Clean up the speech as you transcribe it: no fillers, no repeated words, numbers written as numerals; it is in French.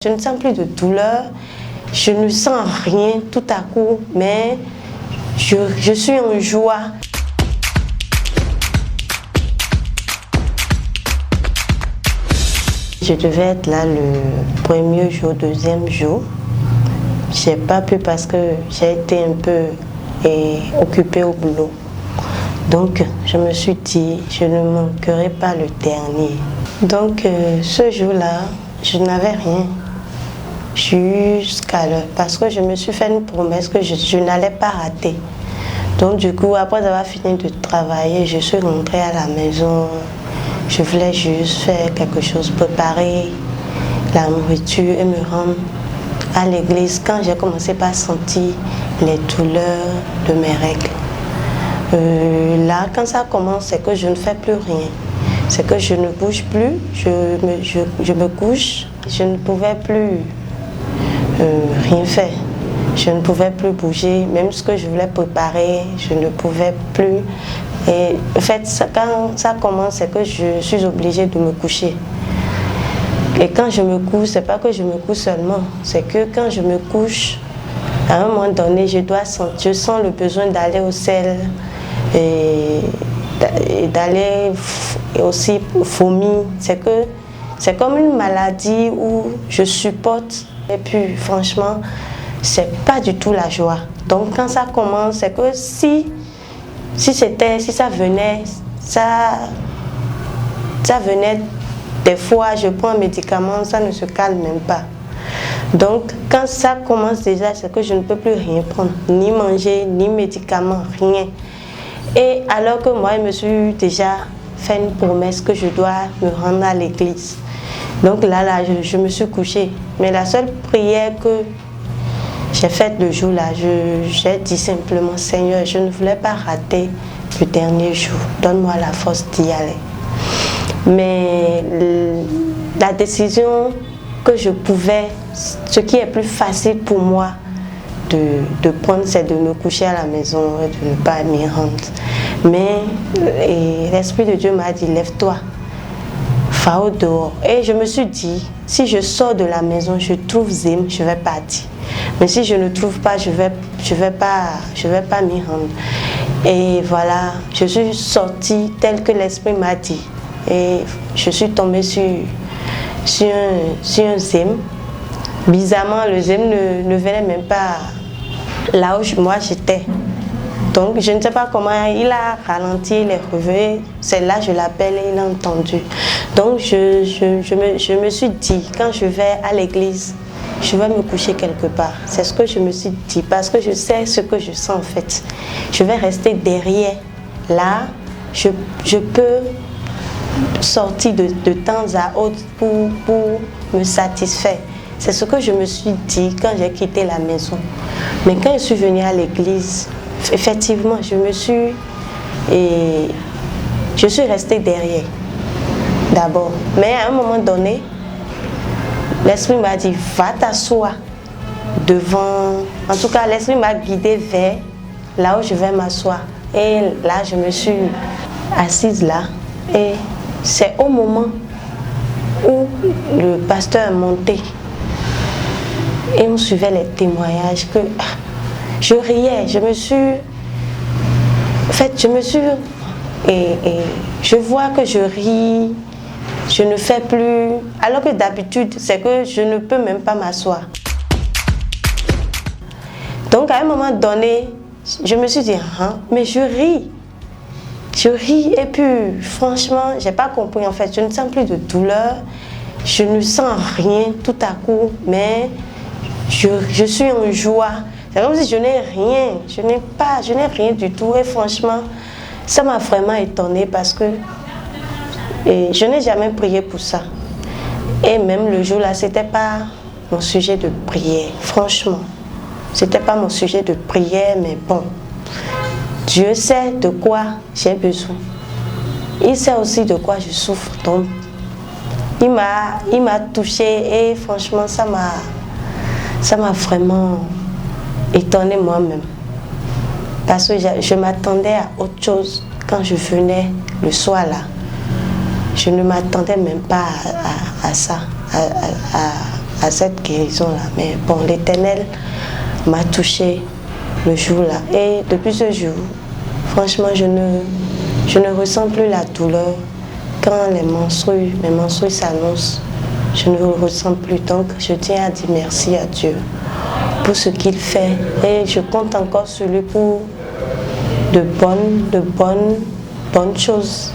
Je ne sens plus de douleur, je ne sens rien tout à coup, mais je suis en joie. Je devais être là le premier jour, deuxième jour. Je n'ai pas pu parce que j'ai été un peu occupée au boulot. Donc je me suis dit, je ne manquerai pas le dernier. Donc ce jour-là, je n'avais rien. Jusqu'à l'heure, parce que je me suis fait une promesse que je n'allais pas rater. Donc du coup, après avoir fini de travailler, je suis rentrée à la maison. Je voulais juste faire quelque chose, préparer la nourriture et me rendre à l'église quand j'ai commencé par sentir les douleurs de mes règles. Là, quand ça commence, c'est que je ne fais plus rien. C'est que je ne bouge plus, je me couche, je ne pouvais plus rien faire. Je ne pouvais plus bouger, même ce que je voulais préparer, je ne pouvais plus. Et en fait, quand ça commence, c'est que je suis obligée de me coucher. Et quand je me couche, c'est pas que je me couche seulement, c'est que quand je me couche, à un moment donné, je sens le besoin d'aller au sel et d'aller aussi vomir. C'est comme une maladie où je supporte. Et puis franchement, c'est pas du tout la joie. Donc quand ça commence, c'est que si ça venait des fois, je prends un médicament, ça ne se calme même pas. Donc quand ça commence déjà, c'est que je ne peux plus rien prendre, ni manger, ni médicament, rien. Et alors que moi, je me suis déjà fait une promesse que je dois me rendre à l'église. Donc là, je me suis couchée. Mais la seule prière que j'ai faite le jour-là, j'ai dit simplement, Seigneur, je ne voulais pas rater le dernier jour. Donne-moi la force d'y aller. Mais la décision que je pouvais, ce qui est plus facile pour moi de prendre, c'est de me coucher à la maison et de ne pas m'y rendre. Mais l'Esprit de Dieu m'a dit, lève-toi. Va au dehors. Et je me suis dit, si je sors de la maison, je trouve Zim, je vais partir. Mais si je ne trouve pas, je vais pas m'y rendre. Et voilà, je suis sortie tel que l'Esprit m'a dit. Et je suis tombée sur un Zim. Bizarrement, le Zim ne venait même pas là où moi j'étais. Donc je ne sais pas comment, il a ralenti, il est revenu, c'est là je l'appelle et il a entendu. Donc je me suis dit, quand je vais à l'église, je vais me coucher quelque part. C'est ce que je me suis dit, parce que je sais ce que je sens en fait. Je vais rester derrière. Là, je peux sortir de temps à autre pour me satisfaire. C'est ce que je me suis dit quand j'ai quitté la maison. Mais quand je suis venue à l'église, effectivement, je suis restée derrière, d'abord. Mais à un moment donné, l'Esprit m'a dit, va t'asseoir devant... En tout cas, l'Esprit m'a guidée vers là où je vais m'asseoir. Et là, je me suis assise là. Et c'est au moment où le pasteur est monté et on suivait les témoignages que... Je riais, et je vois que je ris, je ne fais plus, alors que d'habitude, c'est que je ne peux même pas m'asseoir. Donc à un moment donné, je me suis dit, mais je ris et puis franchement, j'ai pas compris en fait, je ne sens plus de douleur, je ne sens rien tout à coup, mais je suis en joie. C'est comme si je n'ai rien du tout. Et franchement, ça m'a vraiment étonnée parce que je n'ai jamais prié pour ça. Et même le jour-là, ce n'était pas mon sujet de prière. Franchement, ce n'était pas mon sujet de prière, mais bon, Dieu sait de quoi j'ai besoin. Il sait aussi de quoi je souffre. Donc, il m'a touchée et franchement, ça m'a vraiment étonnée moi-même, parce que je m'attendais à autre chose quand je venais le soir là. Je ne m'attendais même pas à ça, à cette guérison-là. Mais bon, l'Éternel m'a touchée le jour-là. Et depuis ce jour, franchement, je ne ressens plus la douleur. Quand mes menstrues s'annoncent, je ne le ressens plus. Donc, je tiens à dire merci à Dieu pour ce qu'il fait. Et je compte encore sur lui pour de bonnes choses.